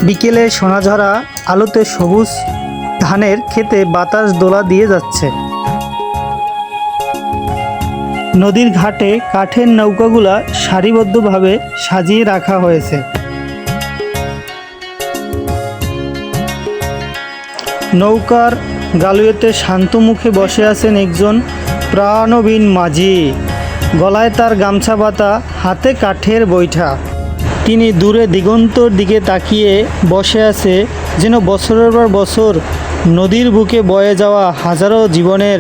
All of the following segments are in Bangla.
বিকেলে সোনাঝরা আলোতে সবুজ ধানের খেতে বাতাস দোলা দিয়ে যাচ্ছে। নদীর ঘাটে কাঠের নৌকাগুলা সারিবদ্ধভাবে সাজিয়ে রাখা হয়েছে। নৌকার গালুয়েতে শান্ত মুখে বসে আছেন একজন প্রাণবীন মাঝি। গলায় তার গামছা বাতা, হাতে কাঠের বৈঠা। তিনি দূরে দিগন্তর দিকে তাকিয়ে বসে আছে, যেন বছরের পর বছর নদীর বুকে বয়ে যাওয়া হাজারো জীবনের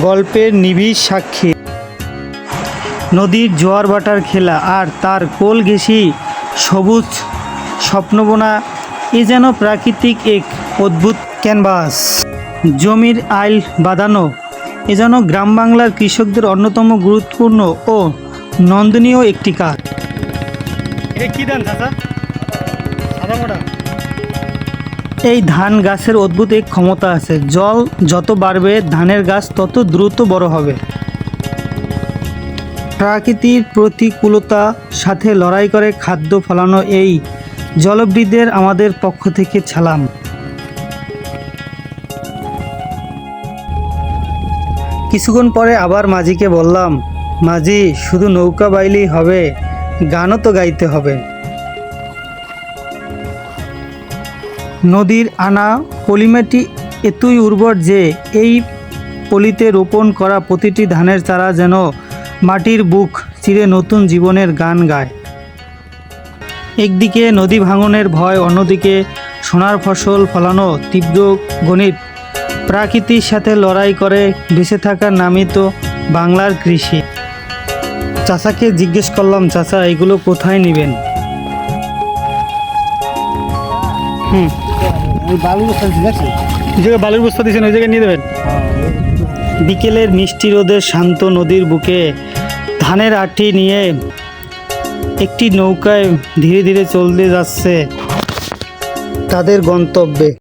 গল্পের নিবিড় সাক্ষী। নদীর জোয়ার ভাটার খেলা আর তার কোল ঘেঁষি সবুজ স্বপ্নবোনা, এ যেন প্রাকৃতিক এক অদ্ভুত ক্যানভাস। জমির আইল বাঁধানো, এ যেন গ্রাম বাংলার কৃষকদের অন্যতম গুরুত্বপূর্ণ ও নন্দনীয় একটি কাজ। কি ধান চাচা? এই ধান গাছের অদ্ভুত এক ক্ষমতা আছে, জল যত বাড়বে ধানের গাছ তত দ্রুত বড় হবে। প্রকৃতির প্রতিকূলতার সাথে লড়াই করে খাদ্য ফলানো এই জলবিদদের আমাদের পক্ষ থেকে সালাম। কিছুক্ষণ পরে আবার মাঝিকে বললাম, মাঝি, শুধু নৌকা বাইলেই হবে, গানও তো গাইতে হবে। নদীর আনা পলিমাটি এতই উর্বর যে এই পলিতে রোপণ করা প্রতিটি ধানের চারা যেন মাটির বুক চিরে নতুন জীবনের গান গায়। একদিকে নদী ভাঙনের ভয়, অন্যদিকে সোনার ফসল ফলানো তীব্র গণিত। প্রকৃতির সাথে লড়াই করে বেঁচে থাকার নামই তো বাংলার কৃষি। চাচাকে জিজ্ঞেস করলাম, চাচা এগুলো কোথায় নেবেন? বালুর বস্তা দিয়েছেন, ওই জায়গায় নিয়ে দেবেন। বিকেলের মিষ্টি রোদের শান্ত নদীর বুকে ধানের আঁটি নিয়ে একটি নৌকায় ধীরে ধীরে চলতে যাচ্ছে তাদের গন্তব্যে।